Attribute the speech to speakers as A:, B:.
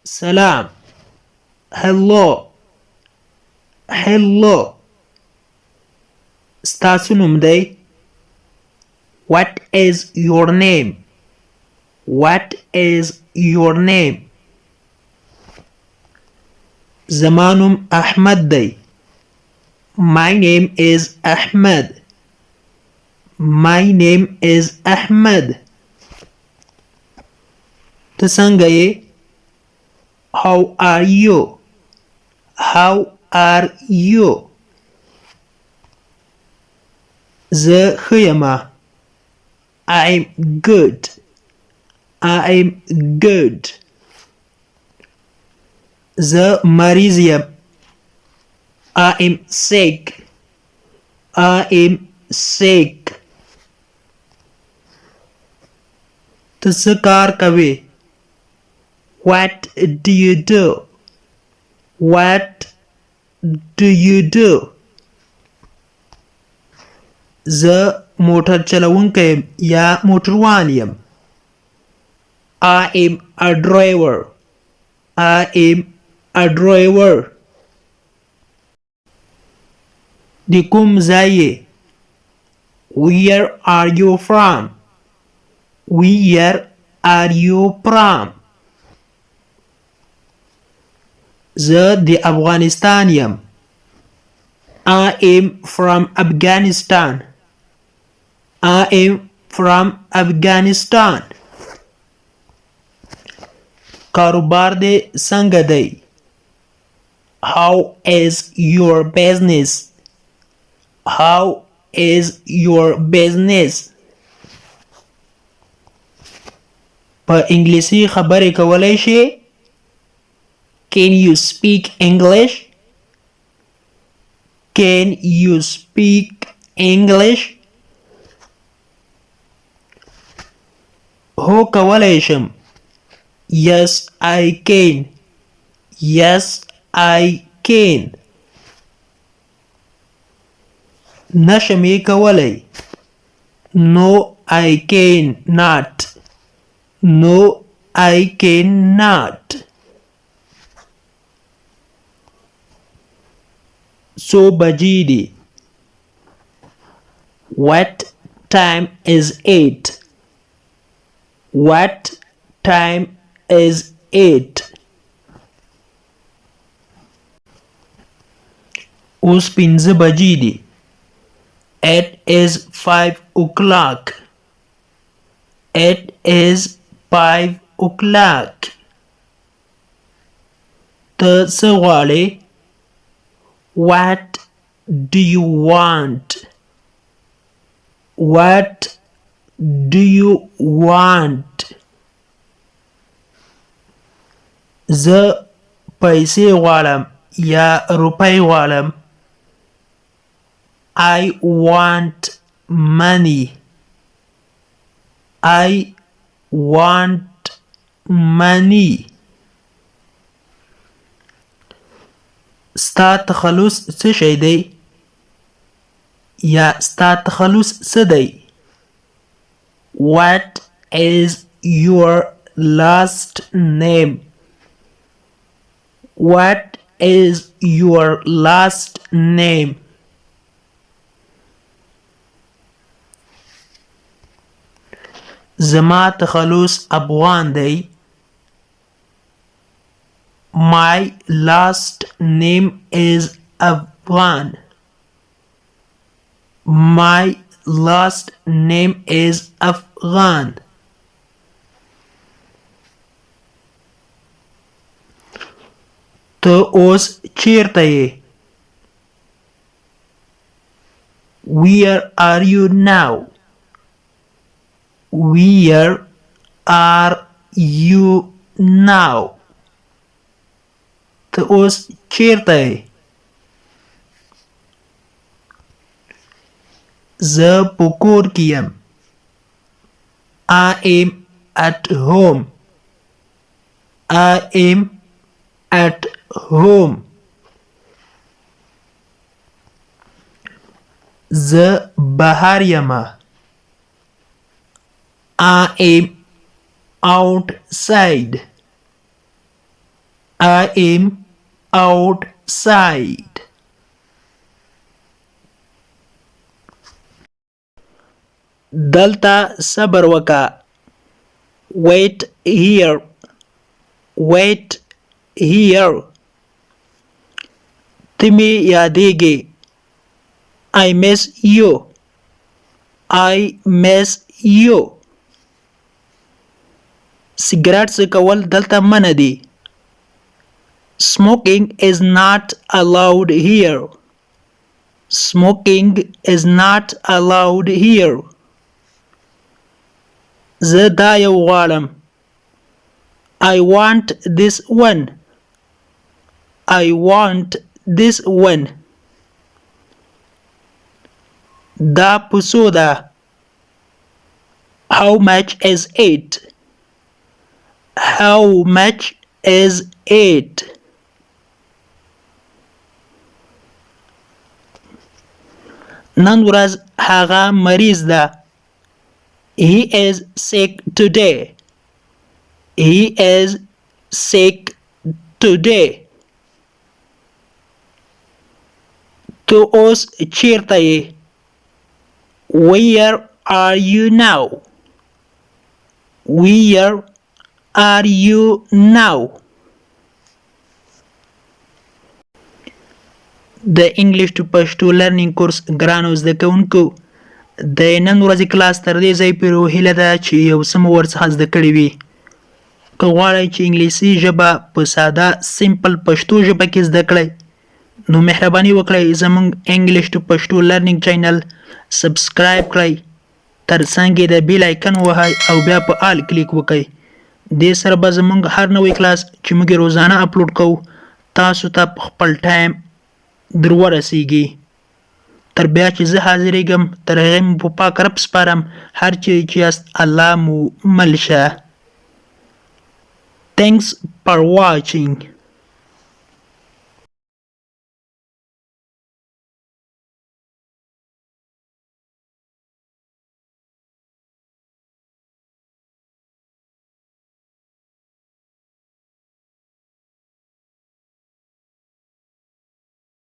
A: سلام. hello. hello. ستاسو نوم دی؟ What is your name? What is your name? زما نوم احمد دی. My name is Ahmed. My name is Ahmed. ته څنګه یې؟ How are you? How are you? زه ښه یمه. I'm good. I'm good. زه مریض یم. I'm sick. I'm sick. ته څه کار کوې؟ What do you do? What do you do? زه موټر چلوونکی یم یا موټروان یم. I am a driver. I am a driver. د کوم ځای یې؟ Where are you from? Where are you from? زه د افغانستان یم. I am from Afghanistan. I am from Afghanistan. کاروبار دې څنګه دی؟ How is your business? How is your business? په انګلیسي خبرې کولی شې؟ Can you speak English? Can you speak English? هو کولی شم. Yes, I can. Yes, I can. نشم یې کولی. No, I cannot. No, I cannot. څو بجې دي؟ What time is it? What time is it? اوس 5 بجې دي. It is 5 o'clock. It is 5 o'clock. ته څه غواړې؟ What do you want? What do you want? زه پیسې غواړم یا روپۍ غواړم. I want money. I want money. ستا تخلص څه شی دی؟ یا ستا تخلص څه دی؟ What is your last name? What is your last name? زما تخلص افغان دی. My last name is Afghan. My last name is Afghan. ته اوس چیرته یې؟ Where are you now? Where are you now? ته اوس چیرته یې؟ زه په کور کې یم. I am at home. I am at home. زه بهر یمه. I am outside. I am outside. دلته صبر وکړه. Wait here. Wait here. ته مې یادېږې. I miss you. I miss you. سګرټ څکول دلته منع دي. Smoking is not allowed here. Smoking is not allowed here. زه دا یو غواړم. I want this one. I want this one. دا په څو ده. How much is it? How much is it? نن ورځ هغه مریض ده. He is sick today. He is sick today. تو اوس چیرته یې. Where are you now? Where are you now? د انګلیش ټو پښتو لرنینګ کورس ګرانو زده کوونکو د نن ورځې کلاس تر دې ځای پورې هیله ده چې یو څه مو ورڅخه زده کړي وي. که غواړئ چې انګلیسي ژبه په ساده سمپل پښتو ژبه کې زده کړئ نو مهرباني وکړئ زموږ انګلیش ټو پښتو لرنینګ چینل سبسکرایب کړئ. ترڅنګ یې د بیل آیکن وهئ او بیا په آل کلیک وکړئ. دې سره به زموږ هر نوی کلاس چې موږ یې روزانه اپلوډ کوو تاسو ته په خپل ټایم در ورسیږي. تر بیا چې زه حاضرېږم تر هغې مو په پاک رب سپارم. هر چیرې چې یاست الله مو مل شه. Thanks for watching.